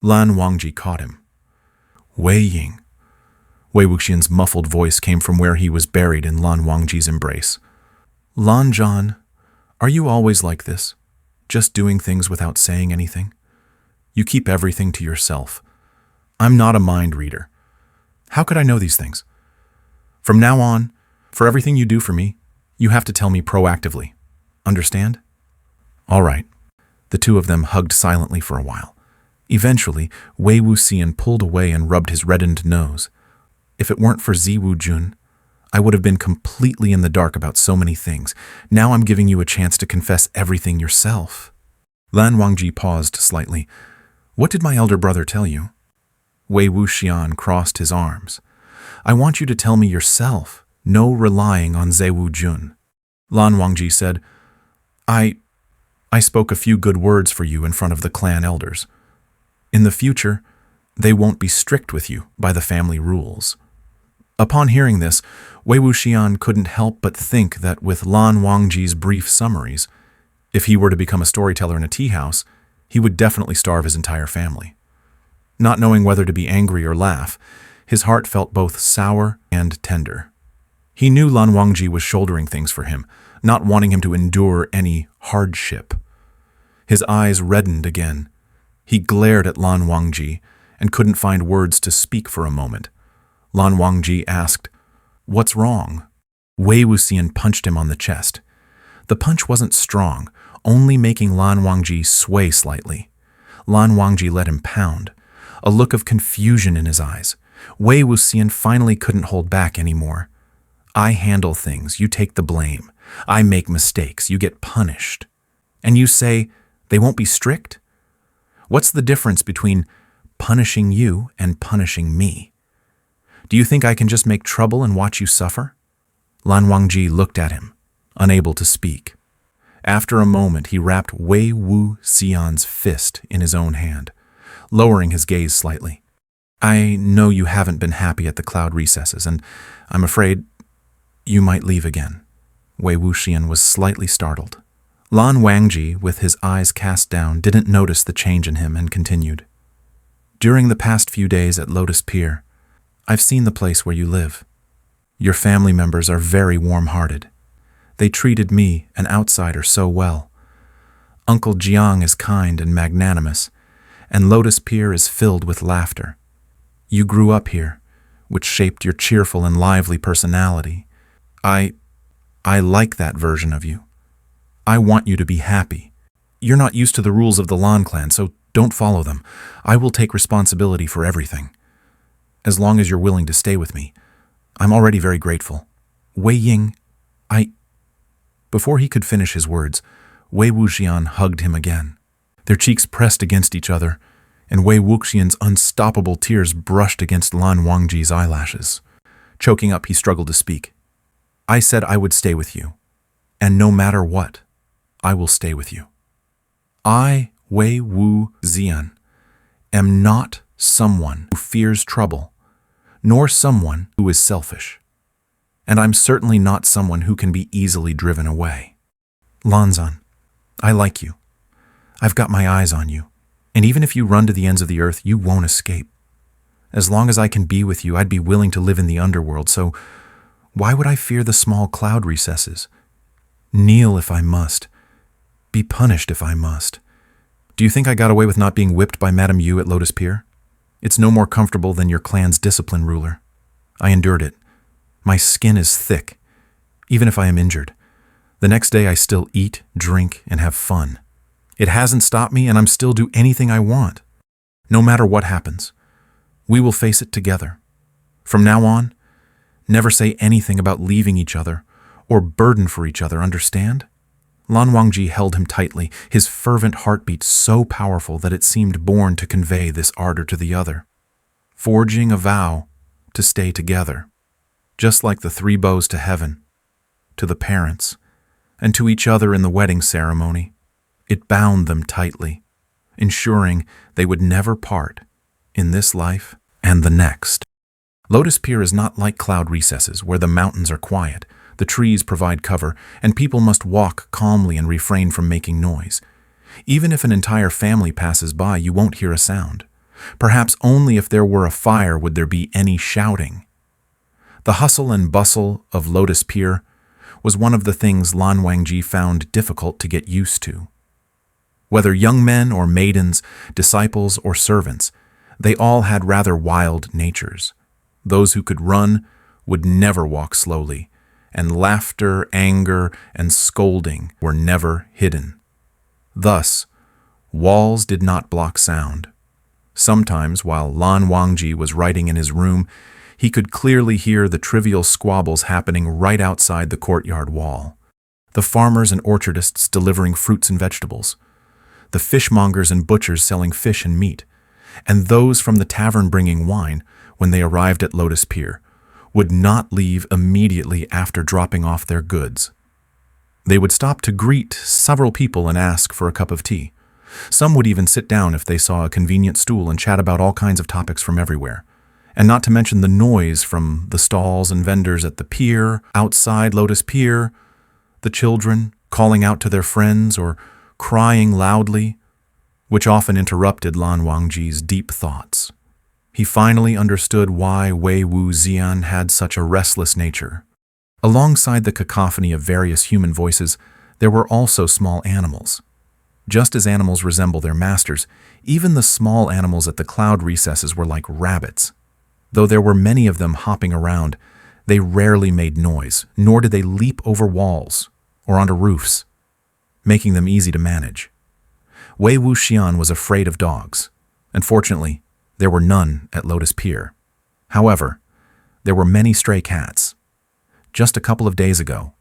Lan Wangji caught him. Wei Ying. Wei Wuxian's muffled voice came from where he was buried in Lan Wangji's embrace. Lan Zhan, are you always like this? Just doing things without saying anything? You keep everything to yourself. I'm not a mind reader. How could I know these things? From now on, for everything you do for me, you have to tell me proactively. Understand? All right. The two of them hugged silently for a while. Eventually, Wei Wuxian pulled away and rubbed his reddened nose. If it weren't for Ziwu Jun, I would have been completely in the dark about so many things. Now I'm giving you a chance to confess everything yourself. Lan Wangji paused slightly. What did my elder brother tell you? Wei Wuxian crossed his arms. I want you to tell me yourself, no relying on Ziwu Jun. Lan Wangji said, I spoke a few good words for you in front of the clan elders. In the future, they won't be strict with you by the family rules. Upon hearing this, Wei Wuxian couldn't help but think that with Lan Wangji's brief summaries, if he were to become a storyteller in a tea house, he would definitely starve his entire family. Not knowing whether to be angry or laugh, his heart felt both sour and tender. He knew Lan Wangji was shouldering things for him, not wanting him to endure any hardship. His eyes reddened again. He glared at Lan Wangji and couldn't find words to speak for a moment. Lan Wangji asked, What's wrong? Wei Wuxian punched him on the chest. The punch wasn't strong, only making Lan Wangji sway slightly. Lan Wangji let him pound, a look of confusion in his eyes. Wei Wuxian finally couldn't hold back anymore. I handle things, you take the blame. I make mistakes, you get punished. And you say, they won't be strict? What's the difference between punishing you and punishing me? Do you think I can just make trouble and watch you suffer? Lan Wangji looked at him, unable to speak. After a moment, he wrapped Wei Wuxian's fist in his own hand, lowering his gaze slightly. I know you haven't been happy at the cloud recesses, and I'm afraid you might leave again. Wei Wuxian was slightly startled. Lan Wangji, with his eyes cast down, didn't notice the change in him and continued. During the past few days at Lotus Pier, I've seen the place where you live. Your family members are very warm-hearted. They treated me, an outsider, so well. Uncle Jiang is kind and magnanimous, and Lotus Pier is filled with laughter. You grew up here, which shaped your cheerful and lively personality. I like that version of you. I want you to be happy. You're not used to the rules of the Lan clan, so don't follow them. I will take responsibility for everything. As long as you're willing to stay with me, I'm already very grateful. Wei Ying, Before he could finish his words, Wei Wuxian hugged him again. Their cheeks pressed against each other, and Wei Wuxian's unstoppable tears brushed against Lan Wangji's eyelashes. Choking up, he struggled to speak. I said I would stay with you, and no matter what, I will stay with you. I, Wei Wuxian, am not someone who fears trouble, nor someone who is selfish. And I'm certainly not someone who can be easily driven away. Lan Zhan, I like you. I've got my eyes on you, and even if you run to the ends of the earth, you won't escape. As long as I can be with you, I'd be willing to live in the underworld, so why would I fear the small cloud recesses? Kneel if I must. Be punished if I must. Do you think I got away with not being whipped by Madame Yu at Lotus Pier? It's no more comfortable than your clan's discipline ruler. I endured it. My skin is thick, even if I am injured. The next day I still eat, drink, and have fun. It hasn't stopped me, and I'm still do anything I want. No matter what happens, we will face it together. From now on, never say anything about leaving each other or burden for each other, understand? Lan Wangji held him tightly, his fervent heartbeat so powerful that it seemed born to convey this ardor to the other. Forging a vow to stay together, just like the three bows to heaven, to the parents, and to each other in the wedding ceremony. It bound them tightly, ensuring they would never part in this life and the next. Lotus Pier is not like cloud recesses where the mountains are quiet, the trees provide cover, and people must walk calmly and refrain from making noise. Even if an entire family passes by, you won't hear a sound. Perhaps only if there were a fire would there be any shouting. The hustle and bustle of Lotus Pier was one of the things Lan Wangji found difficult to get used to. Whether young men or maidens, disciples or servants, they all had rather wild natures. Those who could run would never walk slowly, and laughter, anger, and scolding were never hidden. Thus, walls did not block sound. Sometimes, while Lan Wangji was writing in his room, he could clearly hear the trivial squabbles happening right outside the courtyard wall. The farmers and orchardists delivering fruits and vegetables, the fishmongers and butchers selling fish and meat, and those from the tavern bringing wine, when they arrived at Lotus Pier, would not leave immediately after dropping off their goods. They would stop to greet several people and ask for a cup of tea. Some would even sit down if they saw a convenient stool and chat about all kinds of topics from everywhere. And not to mention the noise from the stalls and vendors at the pier, outside Lotus Pier, the children calling out to their friends or crying loudly, which often interrupted Lan Wangji's deep thoughts. He finally understood why Wei Wu Xian had such a restless nature. Alongside the cacophony of various human voices, there were also small animals. Just as animals resemble their masters, even the small animals at the cloud recesses were like rabbits. Though there were many of them hopping around, they rarely made noise, nor did they leap over walls or onto roofs, making them easy to manage. Wei Wu Xian was afraid of dogs. Unfortunately, there were none at Lotus Pier. However, there were many stray cats. Just a couple of days ago,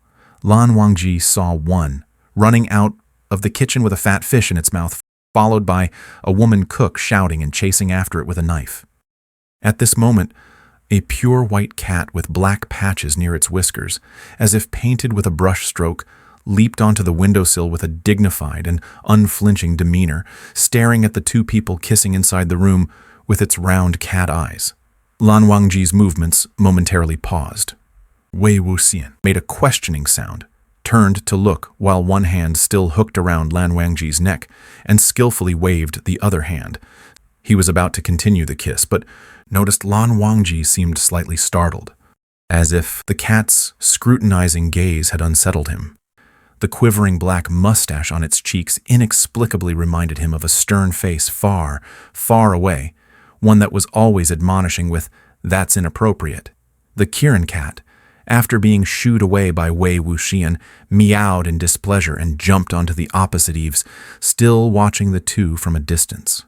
Lan Wangji saw one running out of the kitchen with a fat fish in its mouth, followed by a woman cook shouting and chasing after it with a knife. At this moment, a pure white cat with black patches near its whiskers, as if painted with a brush stroke, leaped onto the windowsill with a dignified and unflinching demeanor, staring at the two people kissing inside the room with its round cat eyes. Lan Wangji's movements momentarily paused. Wei Wu Xian made a questioning sound, turned to look while one hand still hooked around Lan Wangji's neck, and skillfully waved the other hand. He was about to continue the kiss, but noticed Lan Wangji seemed slightly startled, as if the cat's scrutinizing gaze had unsettled him. The quivering black mustache on its cheeks inexplicably reminded him of a stern face far, far away, one that was always admonishing with, "That's inappropriate." The Qiren cat, after being shooed away by Wei Wu Xian, meowed in displeasure and jumped onto the opposite eaves, still watching the two from a distance.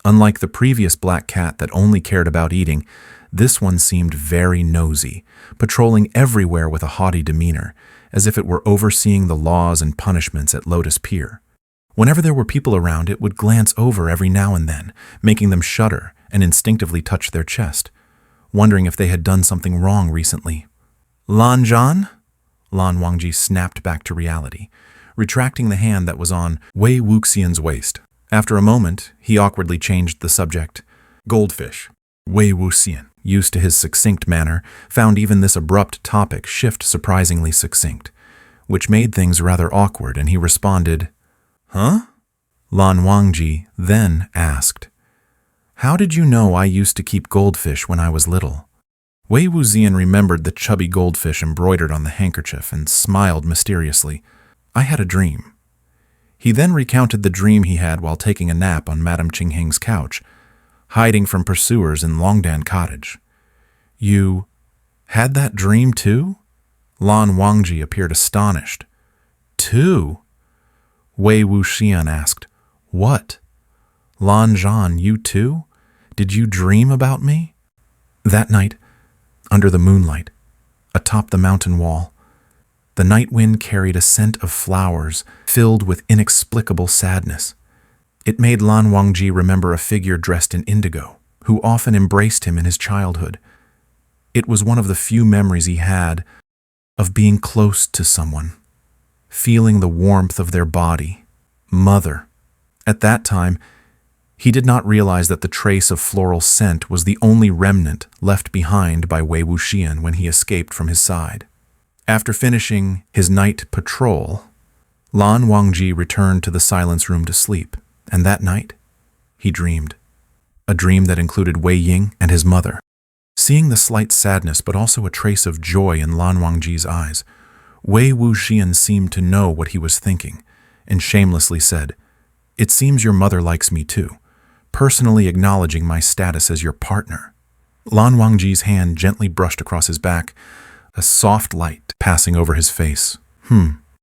Unlike the previous black cat that only cared about eating, this one seemed very nosy, patrolling everywhere with a haughty demeanor, as if it were overseeing the laws and punishments at Lotus Pier. Whenever there were people around, it would glance over every now and then, making them shudder and instinctively touch their chest, wondering if they had done something wrong recently. "Lan Zhan?" Lan Wangji snapped back to reality, retracting the hand that was on Wei Wu Xian's waist. After a moment, he awkwardly changed the subject. "Goldfish." Wei Wu Xian, used to his succinct manner, found even this abrupt topic shift surprisingly succinct, which made things rather awkward, and he responded, "Huh?" Lan Wangji then asked, "How did you know I used to keep goldfish when I was little?" Wei Wu Xian remembered the chubby goldfish embroidered on the handkerchief and smiled mysteriously. "I had a dream." He then recounted the dream he had while taking a nap on Madame Qingheng's couch, hiding from pursuers in Longdan Cottage. "You had that dream too?" Lan Wangji appeared astonished. "Too?" Wei Wu Xian asked, "What? Lan Zhan, you too? Did you dream about me?" That night, under the moonlight, atop the mountain wall, the night wind carried a scent of flowers filled with inexplicable sadness. It made Lan Wangji remember a figure dressed in indigo, who often embraced him in his childhood. It was one of the few memories he had of being close to someone, feeling the warmth of their body, mother. At that time, he did not realize that the trace of floral scent was the only remnant left behind by Wei Wu Xian when he escaped from his side. After finishing his night patrol, Lan Wangji returned to the silence room to sleep, and that night, he dreamed. a dream that included Ying and his mother. Seeing the slight sadness but also a trace of joy in Lan Wangji's eyes, Wangxian seemed to know what he was thinking, and shamelessly said, "It seems your mother likes me too, personally acknowledging my status as your partner." Lan Wangji's hand gently brushed across his back, a soft light passing over his face.